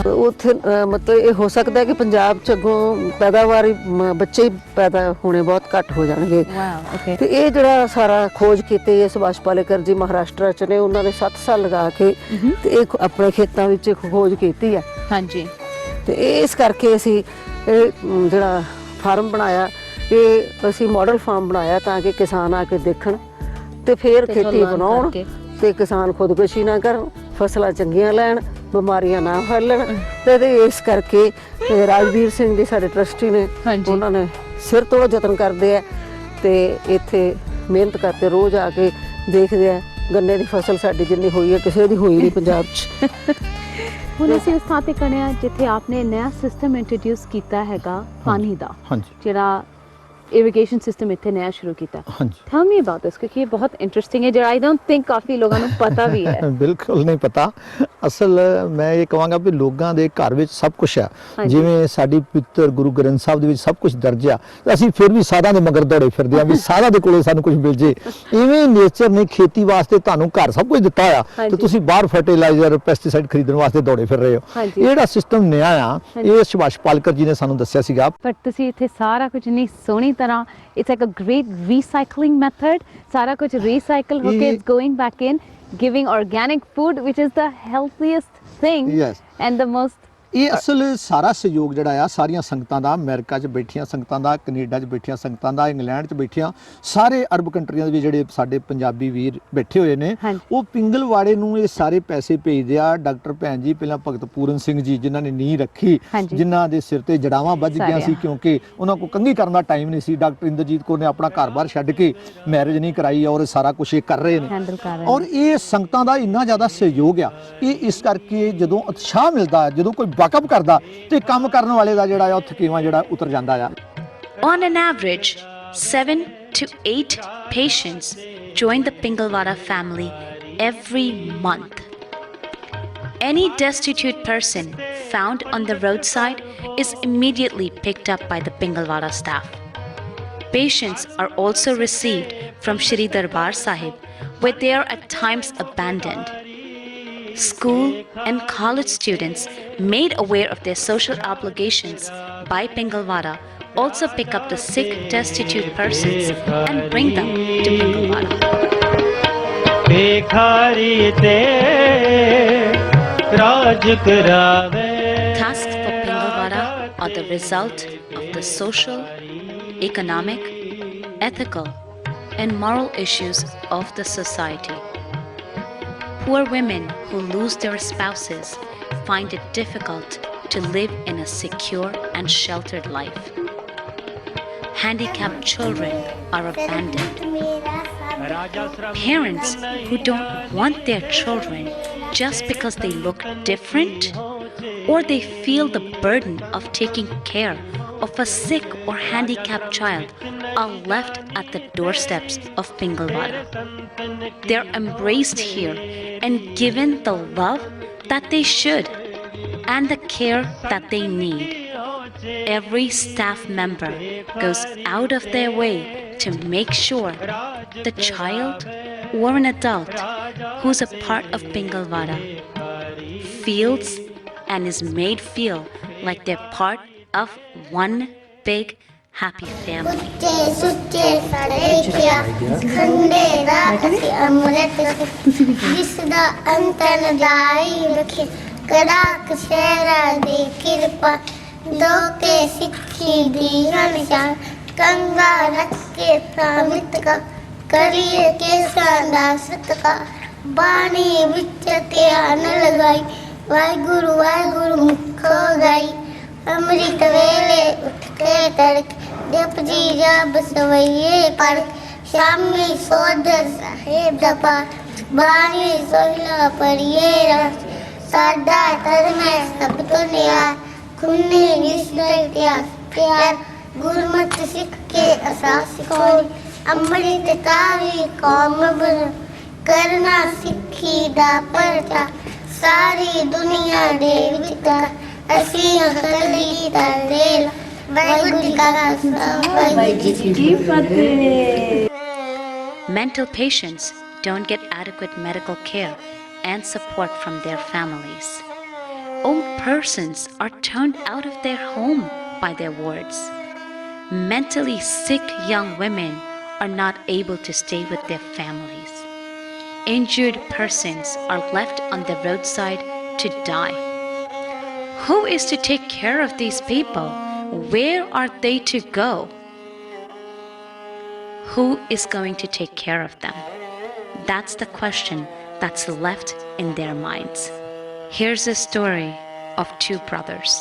ਉੱਥੇ ਮਤਲਬ ਇਹ ਹੋ ਸਕਦਾ ਕਿ ਪੰਜਾਬ 'ਚ ਅੱਗੋਂ ਪੈਦਾਵਾਰ ਬੱਚੇ ਪੈਦਾ ਹੋਣੇ ਬਹੁਤ ਘੱਟ ਹੋ ਜਾਣਗੇ ਵਾਓ ਓਕੇ ਤੇ ਇਹ ਜਿਹੜਾ ਸਾਰਾ ਖੋਜ ਕੀਤੀ ਹੈ ਸੁਭਾਸ਼ ਪਾਲੇਕਰ ਜੀ ਮਹਾਰਾਸ਼ਟਰ 'ਚ ਨੇ ਉਹਨਾਂ ਨੇ 7 ਸਾਲ ਲਗਾ ਕੇ ਤੇ ਇਹ ਆਪਣੇ ਖੇਤਾਂ ਵਿੱਚ ਖੋਜ ਕੀਤੀ ਹੈ ਹਾਂਜੀ ਤੇ ਇਸ ਕਰਕੇ ਅਸੀਂ ਇਹ ਜਿਹੜਾ ਫਾਰਮ ਬਣਾਇਆ ਇਹ ਅਸੀਂ ਮਾਡਲ ਫਾਰਮ ਬਣਾਇਆ ਤਾਂ ਕਿ ਕਿਸਾਨ ਆ ਕੇ ਦੇਖਣ ਤੇ ਫਿਰ ਖੇਤੀ ਬਣਾਉਣ ਤੇ ਕਿਸਾਨ ਖੁਦਕੁਸ਼ੀ ਨਾ ਕਰਨ ਫਸਲਾਂ ਚੰਗੀਆਂ ਲੈਣ ਬਿਮਾਰੀਆਂ ਨਾ ਫੈਲਣ ਤੇ ਇਸ ਕਰਕੇ ਰਾਜਵੀਰ ਸਿੰਘ ਜੀ ਸਾਡੇ ਟਰਸਟੀ ਨੇ ਉਹਨਾਂ ਨੇ ਸਿਰ ਤੋਂ ਯਤਨ ਕਰਦੇ ਆ ਤੇ ਇੱਥੇ ਮਿਹਨਤ ਕਰਦੇ ਰੋਜ਼ ਆ ਕੇ ਦੇਖਦੇ ਆ ਗੰਨੇ ਦੀ ਫਸਲ ਸਾਡੀ ਜਿੰਨੀ ਹੋਈ ਹੈ ਕਿਸੇ ਦੀ ਹੋਈ ਨਹੀਂ ਪੰਜਾਬ 'ਚ ਹੁਣ ਅਸੀਂ ਇਸ ਥਾਂ ਤੇ ਖੜੇ ਹਾਂ ਜਿੱਥੇ ਆਪਨੇ ਨਵਾਂ ਸਿਸਟਮ ਇੰਟਰੋਡਿਊਸ ਕੀਤਾ ਹੈਗਾ ਪਾਣੀ ਦਾ ਹਾਂਜੀ ਜਿਹੜਾ ਇਰੀਗੇਸ਼ਨ ਸਿਸਟਮ ਇੱਥੇ ਨਵਾਂ ਸ਼ੁਰੂ ਕੀਤਾ ਹਾਂਜੀ ਟੈਲ ਮੀ ਅਬਾਊਟ ਦਿਸ ਕਿਉਂਕਿ ਇਹ ਬਹੁਤ ਇੰਟਰਸਟਿੰਗ ਹੈ ਜਿਹੜਾ ਆਈ ਡੋਨਟ ਥਿੰਕ ਕਾਫੀ ਲੋਕਾਂ ਨੂੰ ਪਤਾ ਵੀ ਹੈ ਬਿਲਕੁਲ ਨਹੀਂ ਪਤਾ ਅਸਲ ਮੈਂ ਇਹ ਕਹਾਂਗਾ ਵੀ ਲੋਕਾਂ ਦੇ ਘਰ ਵਿੱਚ ਸਭ ਕੁਝ ਹੈ ਜਿਵੇਂ ਸਾਡੀ ਪਵਿੱਤਰ ਗੁਰੂ ਗ੍ਰੰਥ ਸਾਹਿਬ ਦੇ ਵਿੱਚ ਸਭ ਕੁਝ ਦਰਜ ਆ ਅਸੀਂ ਫਿਰ ਵੀ ਸਾਧਾਂ ਦੇ ਮਗਰ ਦੌੜੇ ਫਿਰਦੇ ਆ ਵੀ ਸਾਧਾਂ ਦੇ ਕੋਲੇ ਸਾਨੂੰ ਕੁਝ ਮਿਲ ਜੇ ਇਵੇਂ ਨੇਚਰ ਨੇ ਖੇਤੀ ਵਾਸਤੇ ਤੁਹਾਨੂੰ ਘਰ ਸਭ ਕੁਝ ਦਿੱਤਾ ਆ ਤੇ ਤੁਸੀਂ ਬਾਹਰ ਫਰਟੀਲਾਈਜ਼ਰ ਪੈਸਟੀਸਾਈਡ ਖਰੀਦਣ ਵਾਸਤੇ ਦੌੜੇ ਫਿਰ ਰਹੇ ਹੋ ਇਹ ਜਿਹੜਾ ਸਿਸਟਮ ਨਿਆ ਆ ਇਹ ਸੁਭਾਸ਼ ਪਾਲੇਕਰ ਜੀ ਨੇ ਸਾਨੂੰ ਦੱਸਿਆ ਸੀਗਾ ਪਰ ਤੁਸੀਂ ਇੱਥੇ ਸਾਰਾ ਕੁਝ ਨਹੀਂ ਸੋਹਣੀ ਤਰ੍ਹਾਂ it's like a great recycling method ਸਾਰਾ ਕੁਝ ਰੀਸਾਈਕਲ ਹੋ ਕੇ it's going back in giving organic food which is the healthiest thing Yes. and the most ਇਹ ਅਸਲ ਸਾਰਾ ਸਹਿਯੋਗ ਜਿਹੜਾ ਆ ਸਾਰੀਆਂ ਸੰਗਤਾਂ ਦਾ ਅਮਰੀਕਾ 'ਚ ਬੈਠੀਆਂ ਸੰਗਤਾਂ ਦਾ ਕੈਨੇਡਾ 'ਚ ਬੈਠੀਆਂ ਸੰਗਤਾਂ ਦਾ ਇੰਗਲੈਂਡ 'ਚ ਬੈਠੀਆਂ ਸਾਰੇ ਅਰਬ ਕੰਟਰੀਆਂ ਦੇ ਵੀ ਜਿਹੜੇ ਸਾਡੇ ਪੰਜਾਬੀ ਵੀਰ ਬੈਠੇ ਹੋਏ ਨੇ ਉਹ ਪਿੰਗਲਵਾੜੇ ਨੂੰ ਇਹ ਸਾਰੇ ਪੈਸੇ ਭੇਜਦੇ ਆ ਡਾਕਟਰ ਭੈਣ ਜੀ ਪਹਿਲਾਂ ਭਗਤ ਪੂਰਨ ਸਿੰਘ ਜੀ ਜਿਨ੍ਹਾਂ ਨੇ ਨੀਂਹ ਰੱਖੀ ਜਿਨ੍ਹਾਂ ਦੇ ਸਿਰ ਤੇ ਜੜਾਵਾਂ ਵੱਜ ਗਈਆਂ ਸੀ ਕਿਉਂਕਿ ਉਹਨਾਂ ਕੋਲ ਕੰਘੀ ਕਰਨ ਦਾ ਟਾਈਮ ਨਹੀਂ ਸੀ ਡਾਕਟਰ ਇੰਦਰਜੀਤ ਕੌਰ ਨੇ ਆਪਣਾ ਘਰ-ਬਾਰ ਛੱਡ ਕੇ ਮੈਰਿਜ ਨਹੀਂ ਕਰਾਈ ਔਰ ਸਾਰਾ ਕੁਝ ਇਹ ਕਰ ਰਹੇ ਨੇ ਔਰ ਇਹ ਸੰਗਤਾਂ ਦਾ ਇੰਨਾ ਜ਼ਿਆਦਾ ਸਹਿਯੋਗ ਆ ਇਹ ਇਸ ਕਰਕੇ ਜਦੋਂ ਉਤਸ਼ਾਹ ਮਿਲਦਾ ਜਦੋਂ ਕੋਈ ਵਾਕਫ ਕਰਦਾ ਤੇ ਕੰਮ ਕਰਨ ਵਾਲੇ ਦਾ ਜਿਹੜਾ ਆ ਉਹ ਥਕੇਵਾਂ ਜਿਹੜਾ ਉਤਰ ਜਾਂਦਾ ਆ On an average 7 to 8 patients join the Pingalwada family every month. Any destitute person found on the roadside is immediately picked up by the Pingalwada staff. Patients are also received from Shri Darbar Sahib, where they are at times abandoned. School and college students made aware of their social obligations by Pingalwada also pick up the sick, destitute persons and bring them to Pingalwada. Tasks for Pingalwada are the result of the social, economic, ethical, and moral issues of the society. Poor women who lose their spouses find it difficult to live in a secure and sheltered life. Handicapped children are abandoned. Parents who don't want their children just because they look different, or they feel the burden of taking care of a sick or handicapped child, are left at the doorsteps of Pingalwada. They're embraced here and given the love that they should and the care that they need. Every staff member goes out of their way to make sure the child or an adult who's a part of Pingalwada feels and is made feel like they're part of one big happy family. ਸੁੱਚੇ ਸੁੱਚੇ ਸਾਡੇ ਪਿਆ ਖੰਡੇ ਦਾ ਅਸੀਂ ਅੰਮ੍ਰਿਤ ਜਿਸ ਦਾ ਅੰਤ ਨ ਜਾਈ ਰਖੇ ਕੜਾ ਕਸ਼ੇਰਾ ਦੀ ਕਿਰਪਾ ਲੋਕੇ ਸਿੱਖੀ ਦੀ ਹਨਸ਼ਾਨ ਕੰਗਾ ਰੱਖ ਕੇ ਸਾਮਿਤ ਕਾ ਕਰੀਏ ਕੇਸਾਂ ਦਾ ਸਤਕਾ ਬਾਣੀ ਵਿੱਚ ਧਿਆਨ ਲਗਾਈ ਵਾਹਿਗੁਰੂ ਮੁਖੋ ਗਾਈ ਅੰਮ੍ਰਿਤ ਵੇਲੇ ਉੱਠ ਕੇ ਤੜਕ ਜਪ ਜੀ ਜਪ ਸਵਈਏ ਪੜ ਸ਼ਾਮੀ ਸੋਦਰ ਸਾਹਿਬ ਦਾ ਪਾਠ ਬਾਣੀ ਸੋਹਿਲਾ ਪੜੀਏ ਰਸ ਸਾਡਾ ਧਰਮ ਹੈ ਸਭ ਤੋਂ ਨਿਆ ਖੁੰਨੇ ਵਿਸ਼ਦਾ ਇਤਿਹਾਸ ਪਿਆਰ ਗੁਰਮਤਿ ਸਿੱਖ ਕੇ ਅਸਾਸ ਸਿਖਾਉ ਅੰਮ੍ਰਿਤ ਤਾਰੀ ਕੌਮ ਬਣ ਕਰਨਾ ਸਿੱਖੀ ਦਾ ਪਰਚਾ ਸਾਰੀ ਦੁਨੀਆ ਦੇ ਵਿੱਚ ਅਸੀਂ ਅਖਲੀ ਤਾਰੇ ਵਾਹਿਗੁਰੂ ਜੀ ਕਾ ਖਾਲਸਾ ਵਾਹਿਗੁਰੂ ਜੀ ਕੀ ਫਤਿਹ. Mental patients don't get adequate medical care and support from their families. Old persons are turned out of their home by their wards. Mentally sick young women are not able to stay with their families. Injured persons are left on the roadside to die. Who is to take care of these people? Where are they to go? Who is going to take care of them? That's the question that's left in their minds. Here's a story of two brothers.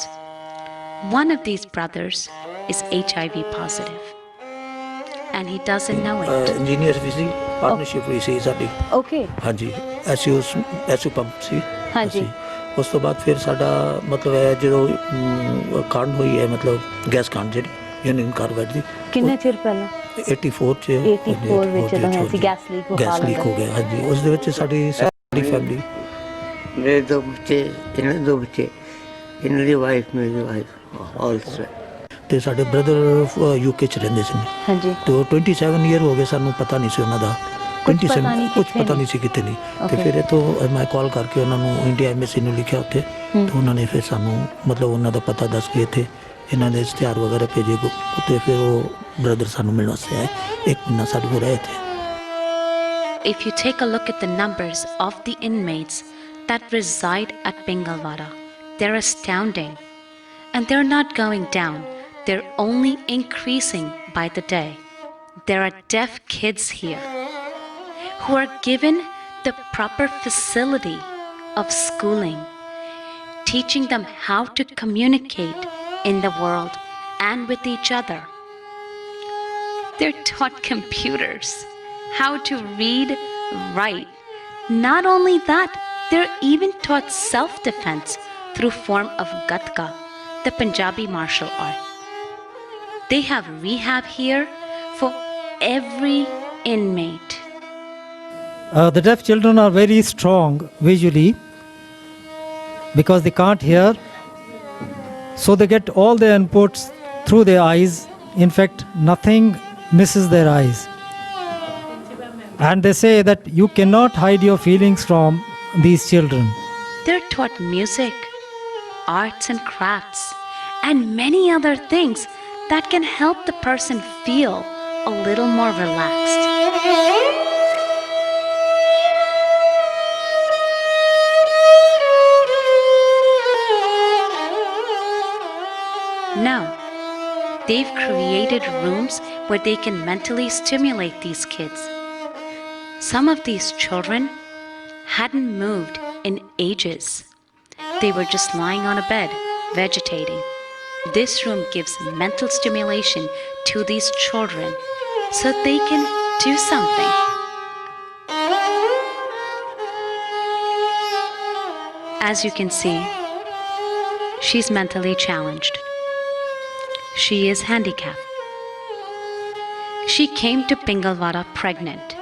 One of these brothers is HIV positive, and he doesn't know it. Engineer ਵੀ ਸੀ partnership ਵੀ ਸੀ ਸਾਡੀ Okay. ਹਾਂਜੀ ਐਸਯੂ pump ਸੀ ਹਾਂਜੀ। ਉਸ ਤੋਂ ਬਾਅਦ ਫਿਰ ਸਾਡਾ ਮਤਲਬ ਹੈ ਜਦੋਂ ਕਾਂਡ ਹੋਈ ਹੈ ਮਤਲਬ ਗੈਸ ਕਾਂਡ ਜਿਹੜੀ ਯੂਨੀਅਨ ਕਾਰਬੈਡ ਦੀ ਕਿੰਨੇ ਚਿਰ ਪਹਿਲਾਂ? 84 ਚ 84 ਵਿੱਚ ਜਦੋਂ ਹੋਇਆ ਸੀ ਗੈਸ ਲੀਕ ਹੋ ਗਿਆ ਹਾਂਜੀ ਉਸ ਦੇ ਵਿੱਚ ਸਾਡੀ ਫੈਮਿਲੀ ਮੇਰੇ ਦੋ ਬੱਚੇ ਇਹਨਾਂ ਦੀ ਵਾਈਫ ਮੇਰੀ ਵਾਈਫ ਆਲਸੋ ਤੇ ਸਾਡੇ ਬ੍ਰਦਰ ਯੂਕੇ ਚ ਰਹਿੰਦੇ ਸੀ ਹਾਂਜੀ ਤੇ 27 ਈਅਰ ਹੋ ਗਏ ਸਾਨੂੰ ਪਤਾ ਨਹੀਂ ਸੀ ਉਹਨਾਂ ਦਾ ਕੁਝ ਪਤਾ ਨਹੀਂ ਸੀ ਕਿਤੇ ਨਹੀਂ ਤੇ ਫਿਰ ਇਹ ਤੋਂ ਮੈਂ ਕਾਲ ਕਰਕੇ ਉਹਨਾਂ ਨੂੰ ਇੰਡੀਆ ਐਮਬੈਸੀ ਨੂੰ ਲਿਖਿਆ ਉੱਥੇ ਤੇ ਉਹਨਾਂ ਨੇ ਫਿਰ ਸਾਨੂੰ ਮਤਲਬ ਉਹਨਾਂ ਦਾ ਪਤਾ ਦੱਸ ਕੇ ਇੱਥੇ ਇਹਨਾਂ ਦੇ ਇਸ਼ਤਿਹਾਰ ਵਗੈਰਾ ਭੇਜੇ ਉੱਤੇ ਫਿਰ ਉਹ ਬ੍ਰਦਰ ਸਾਨੂੰ ਮਿਲਣ ਵਾਸਤੇ ਆਏ 1 ਮਹੀਨਾ ਸਾਡੇ ਕੋਲ ਰਹੇ ਥੇ. If you take a look at the numbers of the inmates that reside at Pingalwada, they're astounding. And they're not going down, they're only increasing by the day. There are deaf kids here who are given the proper facility of schooling, teaching them how to communicate in the world and with each other. They're taught computers, how to read, write. Not only that, they're even taught self-defense through form of Gatka, the Punjabi martial art. They have rehab here for every inmate. The deaf children are very strong visually because they can't hear, so they get all their inputs through their eyes. In fact, nothing misses their eyes. And they say that you cannot hide your feelings from these children. They're taught music, arts and crafts, and many other things that can help the person feel a little more relaxed. Now, they've created rooms where they can mentally stimulate these kids. Some of these children hadn't moved in ages. They were just lying on a bed, vegetating. This room gives mental stimulation to these children so they can do something. As you can see, she's mentally challenged. She is handicapped. She came to Pingalwada pregnant.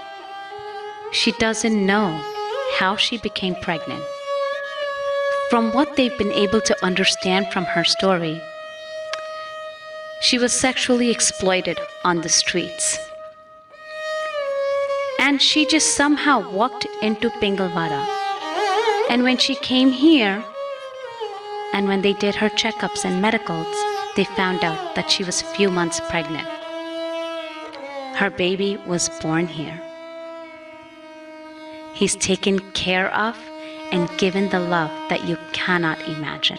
She doesn't know how she became pregnant. From what they've been able to understand from her story, she was sexually exploited on the streets. And she just somehow walked into Pingalwada. And when she came here, and when they did her checkups and medicals, they found out that she was a few months pregnant. Her baby was born here. He's taken care of and given the love that you cannot imagine.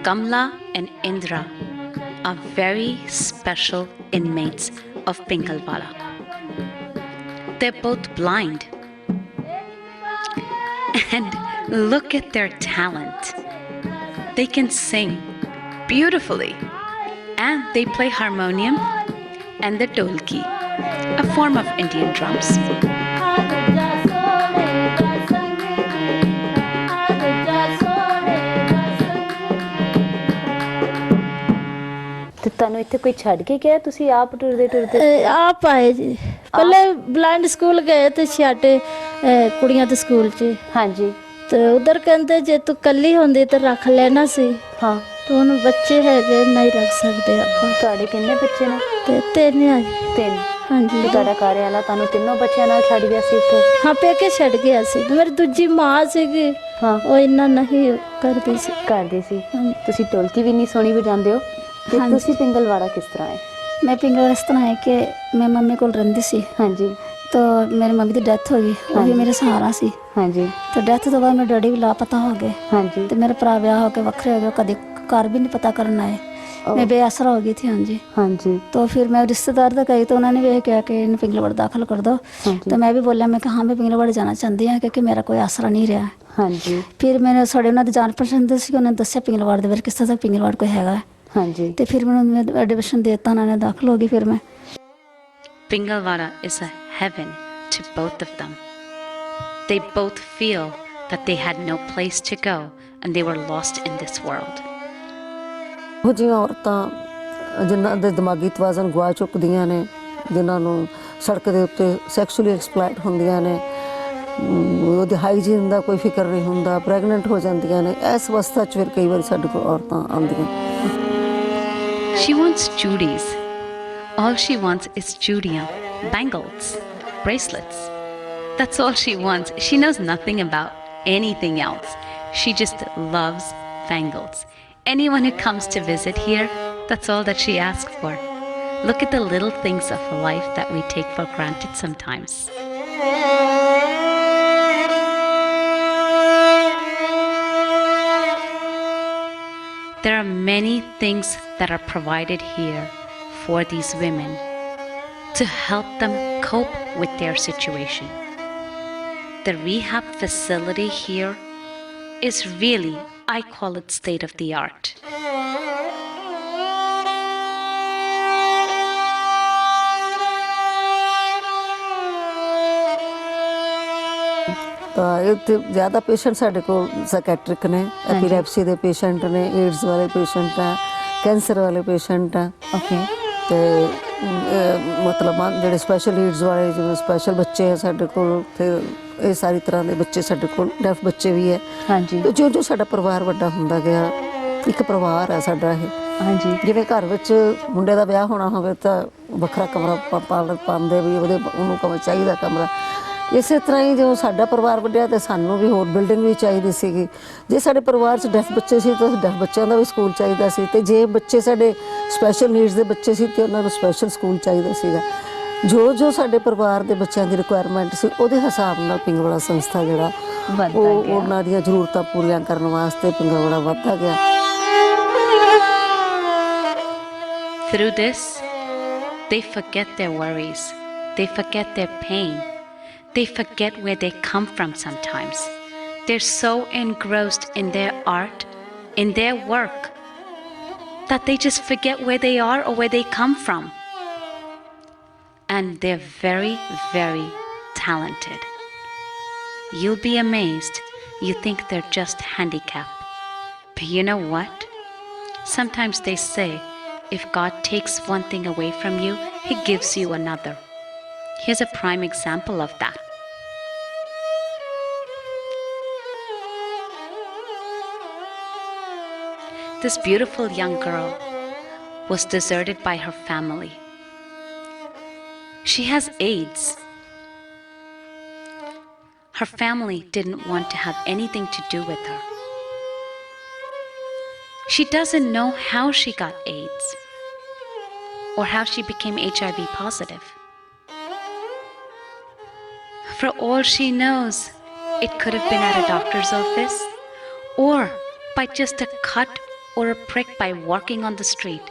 Kamla and Indra are very special inmates of Pingalwada. They're both blind. And look at their talent. They can sing beautifully, and they play harmonium and the dolki, a form of Indian drums. ਤੇ ਤੁਹਾਨੂੰ ਇੱਥੇ ਕੋਈ ਛੱਡ ਕੇ ਗਿਆ, ਤੁਸੀਂ ਆਪ ਟੁਰਦੇ ਟੁਰਦੇ ਆਪ ਆਏ ਜੀ? ਪਹਿਲੇ ਬਲਾਈਂਡ ਸਕੂਲ ਗਏ ਤੇ ਛਾਟੇ ਕੁੜੀਆਂ ਦੇ ਸਕੂਲ 'ਚ। ਹਾਂਜੀ। ਤੇ ਉਧਰ ਕਹਿੰਦੇ ਜੇ ਤੂੰ ਕੱਲੀ ਹੁੰਦੀ ਤੇ ਰੱਖ ਲੈਣਾ ਸੀ। ਹਾਂ। ਤੇ ਹੁਣ ਬੱਚੇ ਹੈਗੇ ਨਹੀਂ ਰੱਖ ਸਕਦੇ ਆਪਾਂ। ਤੁਹਾਡੇ ਕਿੰਨੇ ਬੱਚੇ ਨੇ? ਤੇ ਤਿੰਨ ਆ ਜੀ। ਤਿੰਨ? ਹਾਂਜੀ। ਤੇ ਤੁਹਾਡਾ ਘਰ ਵਾਲਾ ਤੁਹਾਨੂੰ ਤਿੰਨੋਂ ਬੱਚਿਆਂ ਨਾਲ ਛੱਡ ਗਿਆ ਸੀ ਇੱਥੇ? ਹਾਂ, ਪੇਕੇ ਛੱਡ ਗਿਆ ਸੀ। ਮੇਰੀ ਦੂਜੀ ਮਾਂ ਸੀਗੀ। ਹਾਂ। ਉਹ ਇੰਨਾ ਨਹੀਂ ਕਰਦੀ ਸੀ। ਤੁਸੀਂ ਢੋਲਕੀ ਵੀ ਨਹੀਂ ਸੋਹਣੀ ਵਜਾਉਂਦੇ ਹੋ। ਤੇ ਤੁਸੀਂ ਪਿੰਗਲਵਾੜਾ ਕਿਸ ਤਰ੍ਹਾਂ ਹੈ? ਮੈਂ ਪਿੰਗਲਵਾੜਾ ਇਸ ਤਰ੍ਹਾਂ ਹੈ ਕਿ ਮੈਂ ਮੰਮੀ ਕੋਲ ਰਹਿੰਦੀ ਸੀ। ਹਾਂਜੀ। ਤਾਂ ਮੇਰੀ ਮੰਮੀ ਦੀ ਡੈਥ ਹੋ ਗਈ। ਉਹ ਵੀ ਮੇਰੇ ਸਹਾਰਾ ਸੀ। ਹਾਂਜੀ। ਤੇ ਡੈਥ ਤੋਂ ਬਾਅਦ ਮੇਰੇ ਡੈਡੀ ਵੀ ਲਾਪਤਾ ਹੋ ਗਏ। ਹਾਂਜੀ। ਤੇ ਮੇਰੇ ਭਰਾ ਵਿਆਹ ਹੋ ਕੇ ਵੱਖਰੇ ਹੋ ਗਏ, ਕਦੇ ਘਰ ਵੀ ਨਹੀਂ ਪਤਾ ਕਰਨ ਆਏ। मैं बेआसरा हो गई थी। हाँ जी। हाँ जी। तो फिर मैं रिश्तेदार तक गई तो उन्होंने भी यही कहा कि इन पिंगलवाड़ा दाखिल कर दो। तो मैं भी बोलिया, मैं हाँ मैं पिंगलवाड़ा जाना चाहती हाँ क्योंकि मेरा कोई आसरा नहीं रहा। हाँ जी। फिर मैंने साढ़े उन्होंने जान पहचान सी, उन्होंने दसिया पिंगलवाड़ा दे बारे किस तरह पिंगलवाड़ा कोई हैगा। हाँ जी। तो फिर मैंने एडमिशन देता, उन्होंने दाखिल हो गई। फिर मैं Pingalwada is a heaven to both of them. They both feel that they had no place to go and they were lost in this world. ਉਹ ਜਿਹੀਆਂ ਔਰਤਾਂ ਜਿਨ੍ਹਾਂ ਦੇ ਦਿਮਾਗੀ ਤਵਾਜ਼ਨ ਗਵਾ ਚੁੱਕਦੀਆਂ ਨੇ, ਜਿਨ੍ਹਾਂ ਨੂੰ ਸੜਕ ਦੇ ਉੱਤੇ ਸੈਕਸ਼ੂਅਲੀ ਐਕਸਪਲੋਇਟ ਹੁੰਦੀਆਂ ਨੇ, ਉਹਦੇ ਹਾਈਜੀਨ ਦਾ ਕੋਈ ਫਿਕਰ ਨਹੀਂ ਹੁੰਦਾ, ਪ੍ਰੈਗਨੈਂਟ ਹੋ ਜਾਂਦੀਆਂ ਨੇ। ਇਸ ਅਵਸਥਾ 'ਚ ਫਿਰ ਕਈ ਵਾਰੀ ਸਾਡੇ ਕੋਲ ਔਰਤਾਂ ਆਉਂਦੀਆਂ। She wants chudis. All she wants is chudiyan, bangles, bracelets. That's all she wants. She knows nothing about anything else. She just loves bangles. Anyone who comes to visit here, that's all that she asks for. Look at the little things of life that we take for granted sometimes. There are many things that are provided here for these women to help them cope with their situation. The rehab facility here is really, I call it state of the art. ਤਾਂ ਇੱਥੇ ਜ਼ਿਆਦਾ patient ਸਾਡੇ ਕੋਲ psychiatric ਨੇ, ਐਪੀਲੈਪਸੀ ਦੇ patient ਨੇ, AIDS ਵਾਲੇ patient ਆ, ਕੈਂਸਰ ਵਾਲੇ ਪੇਸ਼ੈਂਟ ਆ। ਓਕੇ। ਤੇ ਮਤਲਬ ਜਿਹੜੇ ਸਪੈਸ਼ਲ ਨੀਡਸ ਵਾਲੇ, ਜਿਵੇਂ ਸਪੈਸ਼ਲ ਬੱਚੇ ਆ ਸਾਡੇ ਕੋਲ, ਤੇ ਇਹ ਸਾਰੀ ਤਰ੍ਹਾਂ ਦੇ ਬੱਚੇ ਸਾਡੇ ਕੋਲ, ਡੈਫ ਬੱਚੇ ਵੀ ਹੈ। ਹਾਂਜੀ। ਜੋ ਜੋ ਸਾਡਾ ਪਰਿਵਾਰ ਵੱਡਾ ਹੁੰਦਾ ਗਿਆ, ਇੱਕ ਪਰਿਵਾਰ ਹੈ ਸਾਡਾ ਇਹ। ਹਾਂਜੀ। ਜਿਵੇਂ ਘਰ ਵਿੱਚ ਮੁੰਡੇ ਦਾ ਵਿਆਹ ਹੋਣਾ ਹੋਵੇ ਤਾਂ ਵੱਖਰਾ ਕਮਰਾ ਪਾਉਂਦੇ ਵੀ, ਉਹਨੂੰ ਕਮਰਾ ਚਾਹੀਦਾ ਕਮਰਾ। ਇਸੇ ਤਰ੍ਹਾਂ ਹੀ ਜਦੋਂ ਸਾਡਾ ਪਰਿਵਾਰ ਵੱਡਿਆ ਤਾਂ ਸਾਨੂੰ ਵੀ ਹੋਰ ਬਿਲਡਿੰਗ ਵੀ ਚਾਹੀਦੀ ਸੀਗੀ। ਜੇ ਸਾਡੇ ਪਰਿਵਾਰ 'ਚ ਡੈਫ ਬੱਚੇ ਸੀ ਤਾਂ ਡੈਫ ਬੱਚਿਆਂ ਦਾ ਵੀ ਸਕੂਲ ਚਾਹੀਦਾ ਸੀ, ਤੇ ਜੇ ਬੱਚੇ ਸਾਡੇ ਸਪੈਸ਼ਲ ਨੀਡਸ ਦੇ ਬੱਚੇ ਸੀ ਤਾਂ ਉਹਨਾਂ ਨੂੰ ਸਪੈਸ਼ਲ ਸਕੂਲ ਚਾਹੀਦਾ ਸੀਗਾ। ਜੋ ਜੋ ਸਾਡੇ ਪਰਿਵਾਰ ਦੇ ਬੱਚਿਆਂ ਦੀ ਰਿਕੁਆਇਰਮੈਂਟ ਸੀ, ਉਹਦੇ ਹਿਸਾਬ ਨਾਲ ਪਿੰਗਲਵਾੜਾ ਸੰਸਥਾ ਜਿਹੜਾ ਉਹ ਉਹਨਾਂ ਦੀਆਂ ਜ਼ਰੂਰਤਾਂ ਪੂਰੀਆਂ ਕਰਨ ਵਾਸਤੇ ਪਿੰਗਲਵਾੜਾ ਵੱਧਦਾ ਗਿਆ। Through this, They forget their worries. They forget their pain. They forget where they come from sometimes. They're so engrossed in their art, in their work, that they just forget where they are or where they come from. And they're very, very talented. You'll be amazed. You think they're just handicapped. But you know what? Sometimes they say, if God takes one thing away from you, He gives you another. Here's a prime example of that. This beautiful young girl was deserted by her family. She has AIDS. Her family didn't want to have anything to do with her. She doesn't know how she got AIDS or how she became HIV positive. For all she knows, it could have been at a doctor's office or by just a cut or a prick by walking on the street.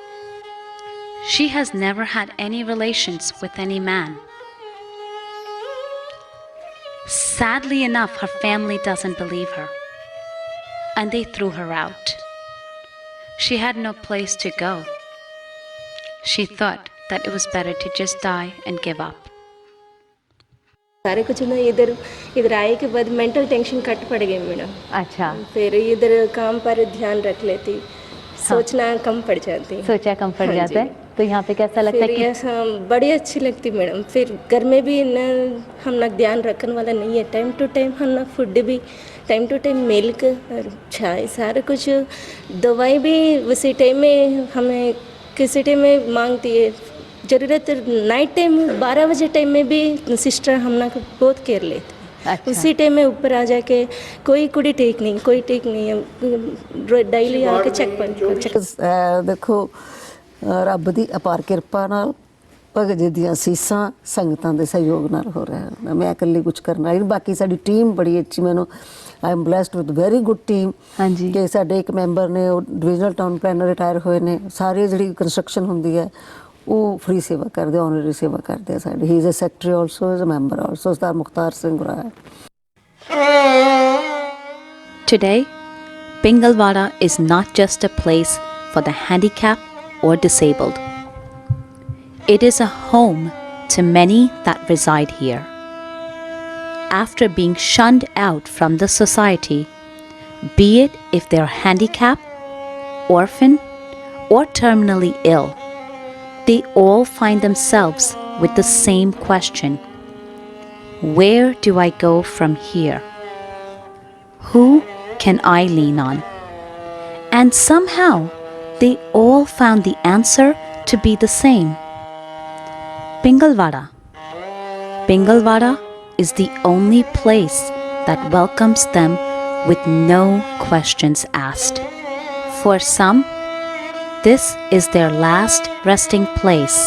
She has never had any relations with any man. Sadly enough, her family doesn't believe her, and they threw her out. She had no place to go. She thought that it was better to just die and give up. सारे कुछ ना इधर आए के बाद mental tension cut पड़ गई madam. अच्छा, फिर इधर काम पर ध्यान रख लेती, सोचना कम पड़ जाती, सोचा कम पड़ जाता है। तो यहाँ पे कैसा लगता है फिर कि ये बड़ी अच्छी लगती मैडम। फिर घर में भी न हम ना ध्यान रखने वाला नहीं है, टाइम टू टाइम हम ना फूड भी टाइम टू टाइम मिल्क और चाय सारा कुछ, दवाई भी उसी टाइम में हमें किसी टाइम में मांगती है। ज़रूरत नाइट टाइम 12 बजे टाइम में भी सिस्टर हम ना बहुत केयर लेती। अच्छा। उसी टाइम में ऊपर आ जाके कोई कुड़ी ठीक नहीं, कोई ठीक नहीं है, डेली आके चेक देखो ਰੱਬ ਦੀ ਅਪਾਰ ਕਿਰਪਾ ਨਾਲ ਭਗਤ ਜੀ ਦੀਆਂ ਸੀਸਾਂ ਸੰਗਤਾਂ ਦੇ ਸਹਿਯੋਗ ਨਾਲ ਹੋ ਰਿਹਾ ਹੈ। ਮੈਂ ਇਕੱਲੀ ਕੁਝ ਕਰਨਾ ਨਹੀਂ, ਬਾਕੀ ਸਾਡੀ ਟੀਮ ਬੜੀ ਅੱਛੀ, ਮੈਨੂੰ I am blessed with very good team. ਹਾਂਜੀ, ਕਿ ਸਾਡੇ ਇੱਕ ਮੈਂਬਰ ਨੇ ਉਹ ਡਿਵੀਜ਼ਨਲ ਟਾਊਨ ਪਲੈਨਰ ਰਿਟਾਇਰ ਹੋਏ ਨੇ, ਸਾਰੇ ਜਿਹੜੀ ਕੰਸਟਰਕਸ਼ਨ ਹੁੰਦੀ ਹੈ ਉਹ ਫ੍ਰੀ ਸੇਵਾ ਕਰਦੇ, ਆਨਰਰੀ ਸੇਵਾ ਕਰਦੇ ਆ ਸਾਡੇ। He is a secretary also, is a member also, Sardar Mukhtar Singh Guraya. Today, Pingalwada is not just a place for the handicapped or disabled. It is a home to many that reside here. After being shunned out from the society, be it if they are handicapped, orphan, or terminally ill, they all find themselves with the same question: where do I go from here? Who can I lean on? And somehow, they all found the answer to be the same. Pingalwada. Pingalwada is the only place that welcomes them with no questions asked. For some, this is their last resting place.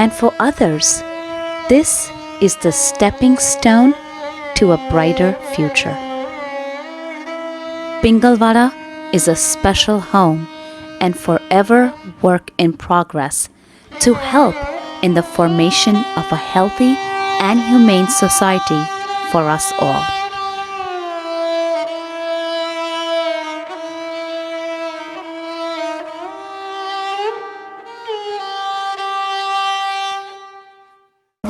And for others, this is the stepping stone to a brighter future. Pingalwada is a special home and forever work in progress to help in the formation of a healthy and humane society for us all.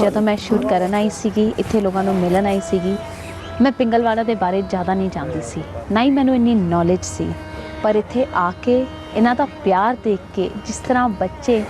ਜਦੋਂ ਮੈਂ shoot ਕਰਨ ਆਈ ਸੀਗੀ, ਇੱਥੇ ਲੋਕਾਂ ਨੂੰ ਮਿਲਣ ਆਈ ਸੀਗੀ, ਮੈਂ ਪਿੰਗਲਵਾੜਾ ਦੇ ਬਾਰੇ ਜ਼ਿਆਦਾ ਨਹੀਂ ਜਾਣਦੀ ਸੀ, ਨਾ ਹੀ ਮੈਨੂੰ ਇੰਨੀ ਨੌਲੇਜ ਸੀ। ਪਰ ਇੱਥੇ ਆ ਕੇ ਇਹਨਾਂ ਦਾ ਪਿਆਰ ਦੇਖ ਕੇ, ਜਿਸ ਤਰ੍ਹਾਂ ਬੱਚੇ,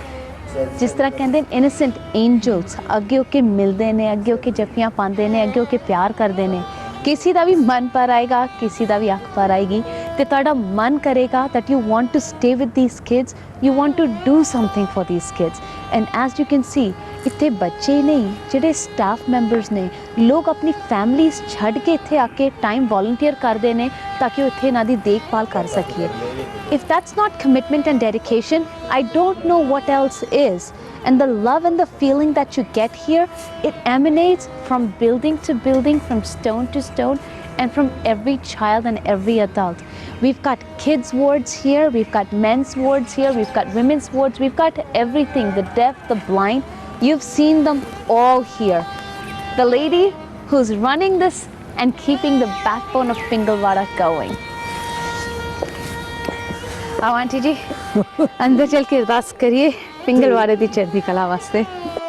ਜਿਸ ਤਰ੍ਹਾਂ ਕਹਿੰਦੇ ਇਨੋਸੈਂਟ ਐਂਜਲਸ ਅੱਗੇ ਹੋ ਕੇ ਮਿਲਦੇ ਨੇ, ਅੱਗੇ ਹੋ ਕੇ ਜੱਫੀਆਂ ਪਾਉਂਦੇ ਨੇ, ਅੱਗੇ ਹੋ ਕੇ ਪਿਆਰ ਕਰਦੇ ਨੇ, ਕਿਸੇ ਦਾ ਵੀ ਮਨ ਪਰ ਆਏਗਾ, ਕਿਸੇ ਦਾ ਵੀ ਅੱਖ ਪਰ ਆਏਗੀ ਤੇ ਤੁਹਾਡਾ ਮਨ ਕਰੇਗਾ that you want to stay with these kids, you want to do something for these kids. And as you can see, ਇੱਥੇ ਬੱਚੇ ਨਹੀਂ, ਜਿਹੜੇ ਸਟਾਫ ਮੈਂਬਰਸ ਨੇ, ਲੋਕ ਆਪਣੀ ਫੈਮਲੀਜ਼ ਛੱਡ ਕੇ ਇੱਥੇ ਆ ਕੇ ਟਾਈਮ ਵੋਲੰਟੀਅਰ ਕਰਦੇ ਨੇ ਤਾਂ ਕਿ ਉਹ ਇੱਥੇ ਇਹਨਾਂ ਦੀ ਦੇਖਭਾਲ ਕਰ ਸਕੀਏ। If that's not commitment and dedication, I don't know what else is. And the love and the feeling that you get here, it emanates from building to building, from stone to stone. and from every child and every adult. We've got kids wards here, we've got men's wards here, we've got women's wards, we've got everything, the deaf, the blind. You've seen them all here. The lady who's running this and keeping the backbone of Pingalwada going. आओ aunty जी अंदर चल के अरदास करिए पिंगलवाड़े दी चढ़दी कला वास्ते।